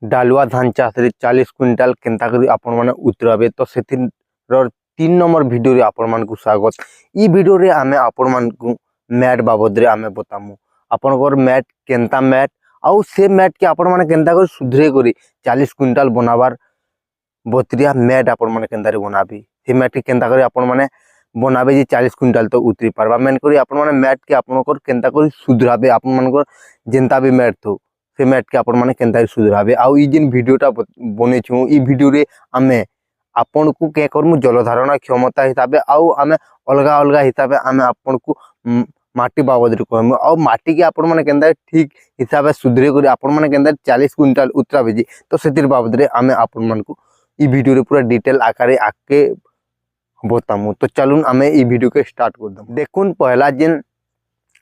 डालुआ धान चाष 40 क्विंटाल केन्ता करी आपण माने उतराबे तो से 3 नंबर वीडियो रे आपण मान को स्वागत। ई वीडियो रे आमे आपण मान को मैट बाबद रे आमे बतामु आपण को मैट केन्ता मैट आउ से मैट के आपण माने केन्ता करी सुधरे करी 40 क्विंटाल बनाबार बतरिया मैट आपण माने केन्ता रे बनाबी से मैट के केन्ता करी आपण माने बनाबे जे 40 क्विंटाल तो उतरी पारबा मेन करी आपण माने मैट के आपण को केन्ता करी सुधराबे आपण मान को जेंता भी मैट थो से मैट के आपण माने केन्ता सुधराबे आउ ई जिन वीडियोटा बने छु ई वीडियो रे आमे आपण को के करमु जलधारण क्षमता हिसाबे आउ आमे अलगा अलगा हिसाबे आमे आपण को माटी बाबद रे कहमु आउ माटी के आपण माने केन्ता ठीक हिसाबे सुधरे करी आपण माने केन्ता 40 क्विंटाल उतराबे जी तो सेतिर बाबद रे आमे आपण मान को ई वीडियो रे पूरा डिटेल आकारे आके बतामु। तो चलुन आमे ई वीडियो के स्टार्ट कर दम। देखुन पहला जिन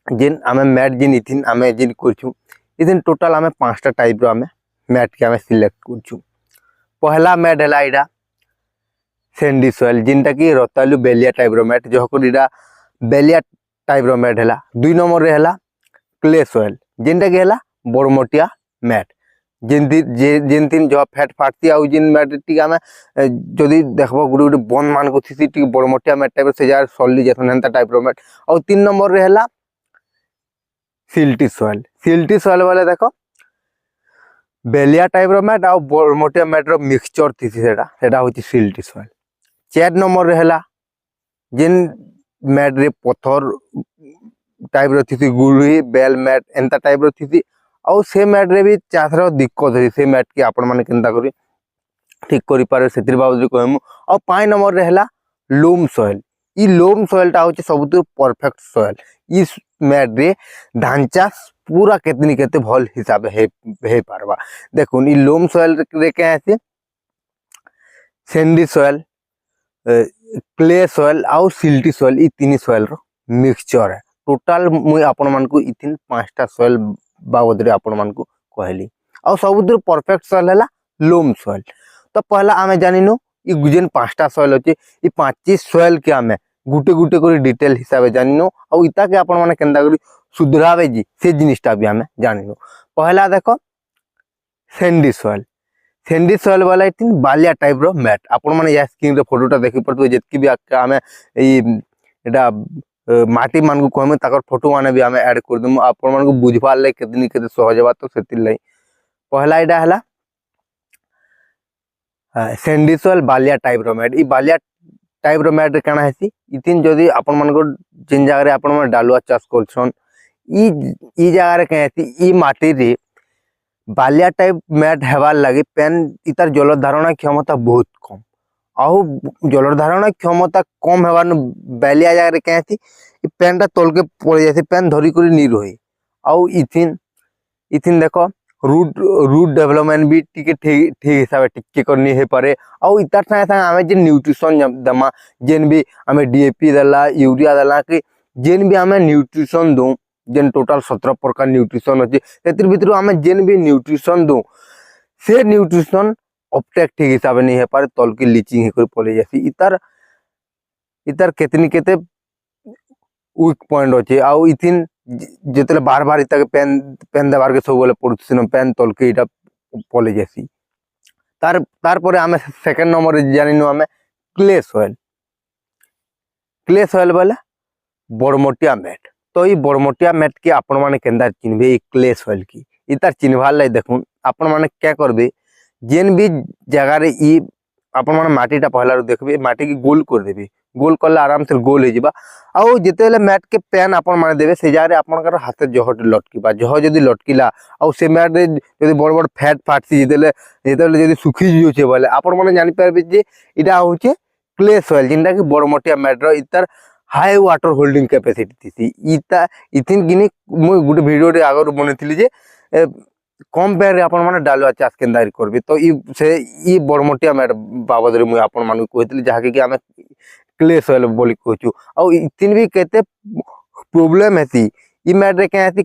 जिन आमे मैट जिन इथिन आमे जिन करछु इथिन टोटल आमे 5टा टाइप रो आमे मैट के आमे सिलेक्ट करछु। पहला मैट हला इडा सैंडी सॉइल जिनटा की रतालु बेलिया टाइप रो मैट जो को इडा बेलिया टाइप रो मैट हला। 2 नंबर रे हला क्ले सॉइल जिनटा की हला बड़मोटिया मैट जिन तीन जो फैट फाटती आउ जिन मैट टी आमे जदी देखबो गुडी गुडी बन मान को थी टी बड़मोटिया मैट टाइप से जार सॉलिड जथन एंता टाइप रो मैट। आउ 3 नंबर रे हला सिल्टी सॉइल वाले देखो बेलिया टाइप रो मैट आउ बड़मोटिया मैट रो मिक्सचर थी सेटा होची सिल्टी सॉइल। 4 नंबर रे हला जिन मैट रे पत्थर टाइप रो थी गुड़ी बेल मैट एंता टाइप रो थी आउ से मैट रे भी चाथर दिक्कत है से मैट के आपण माने केनता करी ठीक करि पारे सेतिर बाबद कहमु। आउ 5 नंबर रे हला लोम सॉइल। ई लोम सॉइल टा होची सबुतु परफेक्ट सॉइल। ई मैट रे धान चाष पूरा केतनी केते भल हिसाब हे पारबा। देखुन ई लोम सॉइल रे के आसी सैंडी सॉइल क्ले सॉइल आउ सिल्टी सॉइल ई तीन सॉइल रो मिक्सचर है। टोटल मुई आपण मान को इथिन 5टा सॉइल बाबद रे आपण मान को कहली आउ सबुतु परफेक्ट सॉइल हला लोम सॉइल। तो पहला आमे जानिनु ई जेन 5टा सॉइल अछि ई 25 सॉइल के आमे गुटे गुटे करी डिटेल हिसाबे जानिनु आउ इता के आपण माने केनता करी सुधरावे जी से जिनिसटा भी आमे जानिनु। पहला देखो सैंडी सॉइल वाला इतिन बालिया टाइप रो मैट आपण माने या स्क्रीन रे फोटोटा देखि पड़तो जेतकी भी आमे ई एटा माटी मान को कहमे ताकर फोटो माने भी आमे ऐड कर दमु आपण मान को बुझबा ले केतनी केते सहज बा। तो सेतिर लई पहला एडा हला सैंडी सॉइल बालिया टाइप रो मैट। ई बालिया टाइप रो मैट केना हेसी इतिन जदी आपण मान को जिन जगह रे आपण मान डालुआ चाष करछन ई जगह रे के हेसी ई माटी रे बालिया टाइप मैट हेबार लागि पेन इतार जल धारण क्षमता बहुत कम आउ जल धारण क्षमता कम हेबार बालिया जगह रे के हेसी ई पेनटा तल के पड़ जासी पेन धरी करी नी रही आउ इथिन देखो रूट डेवलपमेंट भी टिके ठीक हिसाब टिके करनी हे पारे आउ इतार संगे संगे आमे जे न्यूट्रिशन दमा जेन भी आमे डीएपी दला यूरिया दला कि जेन भी आमे न्यूट्रिशन दो जेन टोटल 17 प्रकार न्यूट्रिशन अछि सेतिर भितर आमे जेन भी न्यूट्रिशन दो से न्यूट्रिशन ऑप्टेक ठीक हिसाब नहीं हे पारे तल के लीचिंग हे कर पले जासी इतार केतनी केते वीक पॉइंट अछि आउ इथिन जेतले बार बार इता के पेन देबार के सब बोले पड़ुसिन पेन तल के इटा पले जासी। तार परे आमे सेकंड नंबर जानिनु आमे क्ले सॉइल वाला बड़मोटिया मैट। तो ई बड़मोटिया मैट के आपण माने केंदा चिन्हबे ई क्ले सॉइल की इतार चिन्हवार लाई देखुन आपण माने क्या करबे जेन भी जगह रे ई आपण माने माटीटा पहला रो देखबे माटी के गोल कर देबे गोल करले आराम से गोल हो जिबा आउ जेतेले मैट के पेन आपण माने देबे से जारे आपनकर हाथे जहट लटकीबा जह जदी लटकीला आउ से मैट रे जदी बड़ बड़ फैट फाटसी जेतेले जदी सुखी जियोचे बोले आपण माने जानि पारबे जे इडा होचे क्ले सॉइल जिनटा कि बड़मोटिया मैट रो इतार हाई वाटर होल्डिंग कैपेसिटी थी इता इथिन गिनी मु गुटे वीडियो रे आगर बनेथिली जे कंपेयर रे आपण माने डालुआ चाष केंदा करबे। तो ई बड़मोटिया मैट बाबद रे मु आपण मान को कहथिली जहा कि आमे क्ले सॉइल बोली कहछु आउ इथिन भी केते प्रॉब्लम हेसी ई मैट रे के हेसी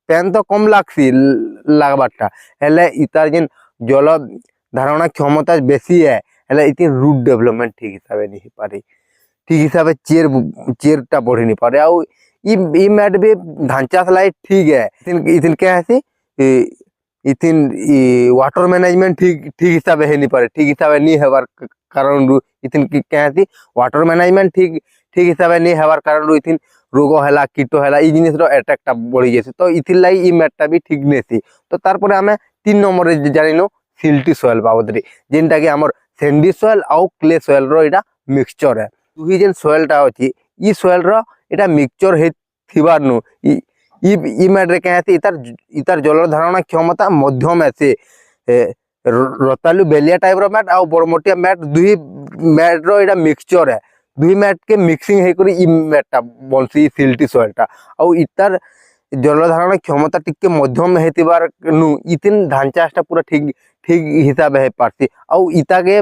पेन तो कम लागसी लागबाटा हेले इतार जिन जल धारण क्षमता बेसी है हेले इथिन रूट डेवलपमेंट ठीक हिसाबे नहीं पारे ठीक हिसाबे चेरटा बढ़ी नहीं पारे आउ ई मैट भी धान चाष लाई ठीक है इथिन क्या हेसी इथिन वाटर मैनेजमेंट ठीक ठीक हिसाब है नहीं पारे, ठीक हिसाब नहीं हेबार कारण रु इथिन कहती वाटर मैनेजमेंट ठीक ठीक हिसाब नहीं हेबार कारण रु इथिन रोग हैला कीट हैला ई जिनिस रो अटैकटा बढ़ी जैसे। तो इथिर लाई ई मैटटा भी ठीक नेसी। तो तारपरे आमे 3 नंबर रे जानिनो सिल्टी सॉइल बाबद रे, जेनटा कि हमर सैंडी सॉइल आउ क्ले सॉइल रो एटा मिक्सचर है। दुही जेन सॉइलटा अछि ई सॉइल रो एटा मिक्सचर हे थिबार नु ई मैट रे कहते इतार जल धारण क्षमता मध्यम है से रतालू बेलिया टाइप रो मैट आउ बड़मोटिया मैट दुही मैट रो एटा मिक्सचर है। दुही मैट के मिक्सिंग हे करी ई मैटटा बनसी सिल्टी सॉइलटा आउ इतार जल धारण क्षमता टिके मध्यम हेतिबार नु इतिन धान चाषटा पूरा ठीक ठीक हिसाब है पारसी। आउ इता के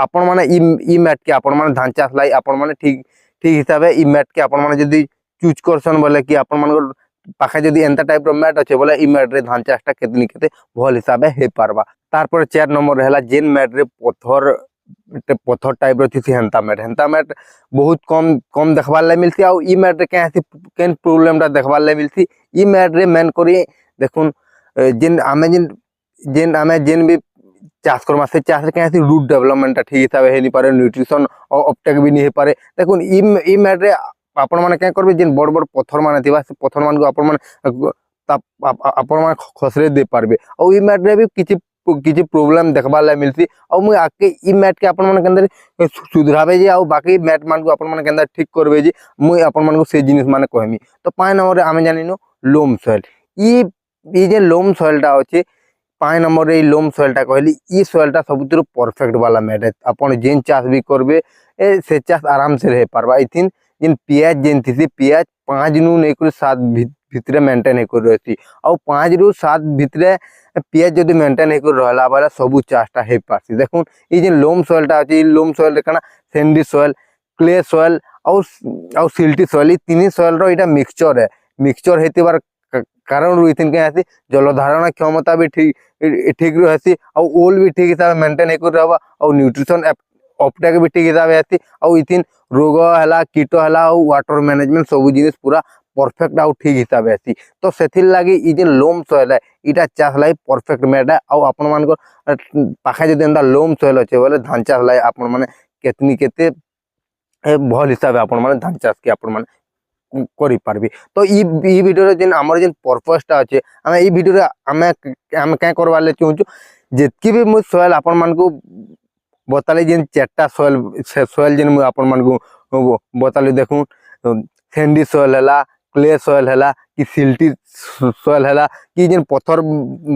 आपण माने ई मैट के आपण माने धान चाष लाई आपण माने ठीक ठीक हिसाब है ई मैट के आपण माने जदी चूज करसन बोले कि आपण मान पाखे जदी एंता टाइप रो मैट अच्छे बोले ई मैट रे धान चाषटा केतनी केते भल हिसाब हे पारबा। तारपर 4 नंबर रहला जेन मैट रे पत्थर टाइप रो थी हेंता मैट बहुत कम कम देखबार ला मिलती। आ ई मैट रे केन प्रॉब्लम टा देखबार ला मिलती ई मैट रे मेन करी देखुन जेन आमे जेन भी चाष करमा से चाष रे कहती रूट डेवलपमेंट ठीक हिसाब हे नहीं पारे, न्यूट्रिशन अपटेक भी नहीं हे पारे। देखुन ई मैट रे आपण माने क्या करबे जेन बड़ बड़ पत्थर माने थिबा से पत्थर मान को आपण माने खसरे दे पारबे। और ई मैट रे भी किछि प्रॉब्लम देखबा ला मिलसी। और मुई आके ई मैट के आपण माने के अंदर सुधराबे जे और बाकी मैट मान को आपण माने के अंदर ठीक करबे जे मुई आपण मान को से जिनिस माने कहमी। तो 5 नंबर रे आमे जानिनो लोम सॉइल। ई जे लोम सॉइलटा अछि 5 नंबर रे लोम सॉइलटा कहली ई सॉइलटा सबुतर परफेक्ट वाला मैट है। आपण जेन चाष भी करबे से चाष आराम से रह पारबा। इथिन जिन पियाज जेन थी पियाज 5 नु नहीं कर 7 भितरे मेंटेन कर रहती। और 5 रु 7 भितरे पियाज जदी मेंटेन कर रहला वाला सबु चाषटा हे पासी। देखुन ई जे लोम सॉइलटा अछि लोम सॉइल रे कना सैंडी सॉइल क्ले सॉइल और सिल्टी सॉइल ई तीन सॉइल रो एटा मिक्सचर है। मिक्सचर हेतिबार कारण रु इथिन के आसी जल धारण क्षमता भी ठीक ठीक रहसी और ओल भी ठीक हिसाब मेंटेन कर रहबा और न्यूट्रिशन अपटेक भी ठीक हिसाब आसी। और इथिन रोग हैला कीट हैला और वाटर मैनेजमेंट सब जिनिस पूरा परफेक्ट आउ ठीक हिसाब आसी। तो सेथिर लागी ई जे लोम सॉइल है इटा चाष लाई परफेक्ट मैट है। और आपण मान को पाखे जदी एंदा लोम सॉइल अच्छे बोले धान चाष लाई आपण माने केतनी केते भल हिसाब आपण माने धान चाष के आपण माने करि पारबी। तो ई वीडियो रे जेन हमर जेन पर्पसटा अच्छे हमें ई वीडियो रे हमें क्या करवा ले चाहूँ जेतकी भी मुझ सॉइल आपण मान को बताली जेन 4टा सॉइल जेन मुझ आपण मान को बताली देखूँ सैंडी सॉइल हैला क्ले सॉइल हैला कि सिल्टी सॉइल हैला कि जेन पत्थर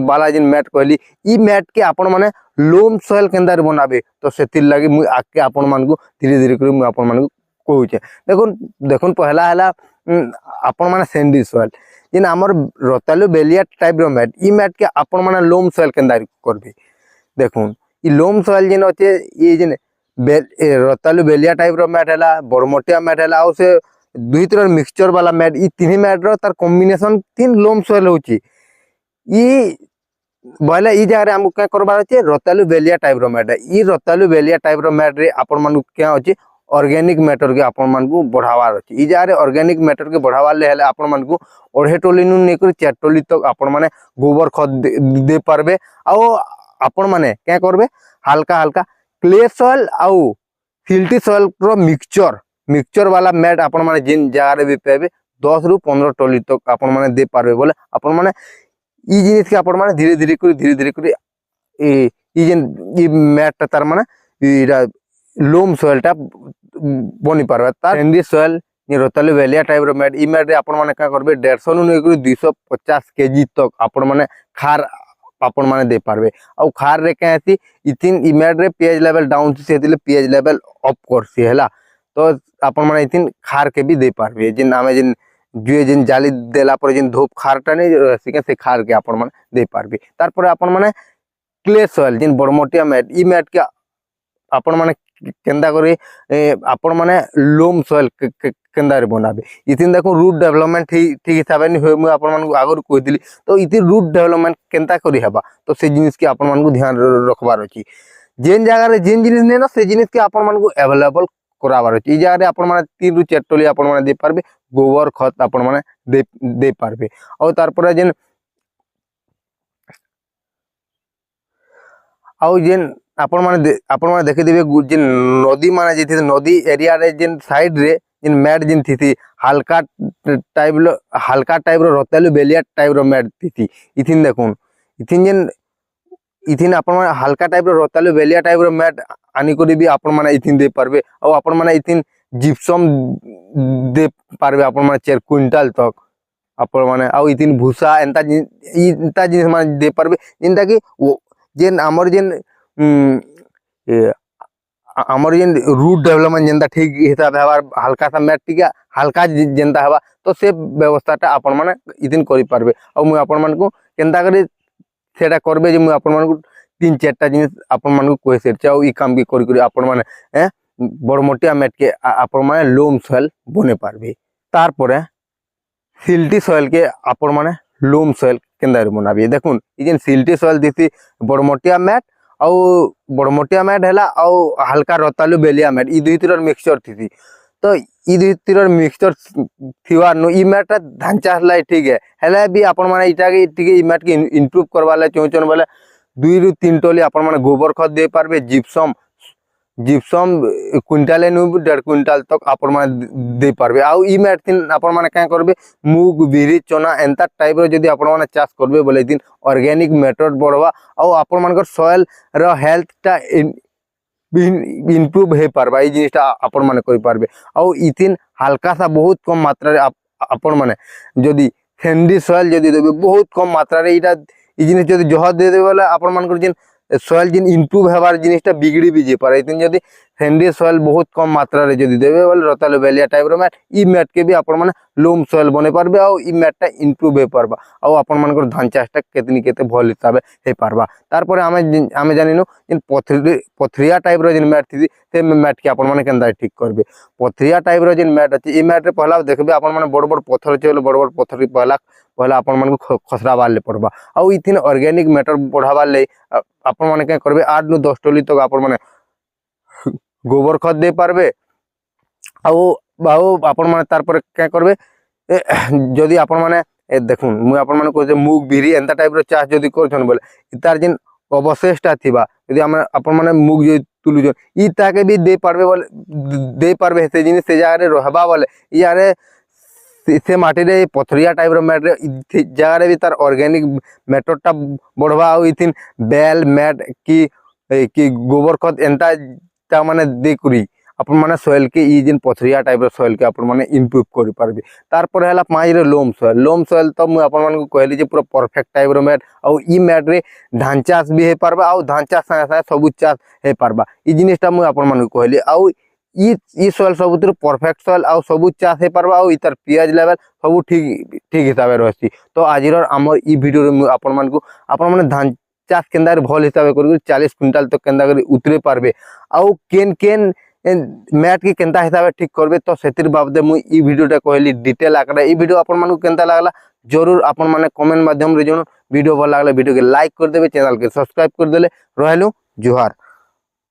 वाला जेन मैट कहली ई मैट के आपण माने लोम सॉइल केंदार बनाबे। तो सेथिर लागि मुझ आके आपण मान को धीरे धीरे कर मुझ आपण मान को कहूचे। देखुन पहला हैला आपण माने सैंडी सॉइल जेन हमर रतालू बेलिया टाइप रो मैट ई मैट के आपण माने लोम सॉइल केंदार करबे। देखुन ई लोम सॉइल जेन होचे ये जेन रतालू बेलिया टाइप रो मैट हैला बड़मोटिया मैट हैला और से दुई तरह मिक्सचर वाला मैट ई तीन मैट रो तार कॉम्बिनेशन तीन लोम सॉइल होची। ई बोले ई जगह रे हमको क्या करबार अछि रतालू बेलिया टाइप रो मैट है। ई रतालू बेलिया टाइप रो मैट रे आपण मानु क्या होची ऑर्गेनिक मैटर के आपण मान को बढ़ावार अछि। ई जगह रे ऑर्गेनिक मैटर के बढ़ावा ले हेले आपण मान को ओढ़े टोली नु नै कर 4 टोली तक आपण माने गोबर खत दे पारबे। आ आपण माने क्या करबे हल्का हल्का क्ले सॉइल आउ सिल्टी सॉइल रो मिक्सचर वाला मैट आपण माने जिन जगह रे भी पेबे 10 रु 15 टोली तक आपण माने दे पारबे। बोले आपण माने ई जिनिस के आपण माने धीरे धीरे कर ई जेन ई मैट तार माने इरा लोम सॉइलटा बनी पारबा। तार सैंडी सॉइल ये रतालू बेलिया टाइप रो मैट ई मैट रे आपण माने का करबे 150 नु नै कर 250 केजी तक आपण माने खार आपण माने दे पारबे। और खार रे कहती इथिन ई मैट रे पीएच लेवल डाउन से दिले पीएच लेवल अप करसी हैला। तो आपण माने इथिन खार के भी दे पारबे जिन आमे जिन जुए जिन जाली देला पर जिन धूप खारटा नै रहसी से खार के आपण माने दे पारबे। तार पर आपण माने क्ले सॉइल जिन बड़मोटिया मैट ई मैट के आपण माने केंदा करे आपण माने लोम सॉइल केंदा रे बनाबे। इथिन देखो रूट डेवलपमेंट ठीक हिसाब नि होय। मु आपण मान को आगर कहि दिली तो इति रूट डेवलपमेंट केंता करी हेबा। तो से जिनिस के आपण मान को ध्यान रखबार अछि। जेन जगह रे जेन जिनिस ने ना से जिनिस के आपण मान को अवेलेबल कराबार अछि। ई जगह रे आपण माने 3 रु 4 टोली आपण माने दे पारबे गोबर खत आपण माने दे पारबे। और तार पर जेन आउ जेन आपण माने देखिथिबे जे नदी माने जे नदी एरिया रे जेन साइड रे जेन मैट जेन थी हल्का टाइप रो रतालु बेलिया टाइप रो मैट थी इथिन देखुन इथिन जेन इथिन आपण माने हल्का टाइप रो रतालु बेलिया टाइप रो मैट आनी करी भी आपण माने इथिन दे पारबे और आपण माने इथिन जिप्सम दे पारबे आपण माने 4 क्विंटल तक आपण माने आउ इथिन भूसा एंता जिनिस माने दे पारबे जेनता कि जेन हमर जेन हमर जेन रूट डेवलपमेंट जेनता ठीक हिसाब हवा हल्का सा मैट टिका हल्का जेनता हवा तो से व्यवस्थाटा आपण माने इथिन करि पारबे और मु आपण मान को केनता करी सेटा करबे जे मु आपण मान को 3-4टा जिनिस आपण मान को कोइ सेट चाउ ई काम के करी आपण माने बड़मोटिया मैट के आपण माने लोम सॉइल बने पारबे तार परे सिल्टी सॉइल के आपण माने लोम सॉइल केंदा बनाबे देखुन ई जेन सिल्टी सॉइल दिसी बड़मोटिया मैट आउ बड़मोटिया मैट हैला आउ हल्का रतालु बेलिया मैट ई दुई तीर मिक्सचर थी तो ई दुई तीर मिक्सचर थिवार नो ई मैट धान चाष लाई ठीक है हेले भी आपण माने इटा के टिके ई मैट के इंप्रूव करवा ला चोचन बोले 2 रु 3 टोली आपण माने गोबर खत दे पारबे जिप्सम क्विंटाल नु 1.5 क्विंटाल तक आपण माने दे पारबे आउ ई मैट थिन आपण माने का करबे मूग बिरी चना एंता टाइप रो जदी आपण माने चाष करबे बोले दिन ऑर्गेनिक मेथड बढ़वा आउ आपण मानकर सॉइल रो हेल्थ ता इंप्रूव हे पारबा ई जिनिसटा आपण माने करि पारबे आउ इथिन हल्का सा बहुत कम मात्रा रे आपण माने जदी सैंडी सॉइल जदी देबे बहुत कम मात्रा रे इटा ई जिनिस जदी जह दे देबे वाला आपण मानकर जिन सॉइल जिन इंप्रूव हेबार जिनिसटा बिगड़ी भी जे पारे इथिन जदी सैंडी सॉइल बहुत कम मात्रा रे जदी देबे वाला रतालु बेलिया टाइप रो मैट ई मैट के भी आपण माने लोम सॉइल बने पारबे आउ ई मैटटा इंप्रूव हे पारबा आउ आपण मानकर धान चाषटा केतनी केते भल हिसाबे हे पारबा तार परे आमे जानिनो जिन पथरिया टाइप रो जिन मैट थी से मैट के आपण माने केनदा ठीक करबे पथरिया टाइप रो जिन मैट अछि ई मैट रे पहला देखबे आपण माने बड़ बड़ पत्थर छै बड़ पत्थर रे पहला आपण माने खसरा बाले पड़बा आउ इथिन ऑर्गेनिक मैटर बढ़ावा ले आपण माने के करबे 8 नु 10 टोली तक आपण माने गोबर खत दे पारबे आउ आपण माने तार पर के करबे जदी आपण माने देखुन मु आपण माने को मूग बिरी एंता टाइप रो चाष जदी करछन बोले इतार जिन अवशेषटा थिबा यदि आपण माने मूग जे तुलुजन ई ताके भी दे पारबे बोले दे पारबे से जिनिस से जारे रहबा बोले यारे से माटी रे पथरिया टाइप रो मैट रे जगह रे भी तार ऑर्गेनिक मेथडटा बढ़वा आउ इथिन बेल मैट की गोबर खत एंता ता माने दे करी अपन माने सॉइल के ई जिन पथरिया टाइप रो सॉइल के अपन माने इंप्रूव करि पारबे तार पर हैला 5 रे लोम सॉइल तो मु अपन माने को कहली जे पूरा परफेक्ट टाइप रो मैट आउ ई मैट रे धान चाष भी हे पारबा आउ धान चाष संगे सब चाष हे पारबा ई जिनिसटा मु अपन माने को कहली आउ ई सॉइल सबुतिर परफेक्ट सॉइल आउ सब चाष हे पारबा आउ इतर पीएच लेवल सब ठीक हिसाब रहसी तो आजिर हमर ई वीडियो रे अपन मान को अपन माने धान चाष केंदा भल हिसाब कर 40 क्विंटल तक केंदा कर उतरे पारबे आउ केन मैट के केंता हिसाब ठीक करबे तो सेतिर बाबदे मु ई वीडियोटा कहली डिटेल आकड़ा ई वीडियो अपन मान को केंता लागला जरूर अपन माने कमेंट माध्यम रे जनो वीडियो भल लागला वीडियो के लाइक कर देबे चैनल के सब्सक्राइब कर देले रहलु जोहार।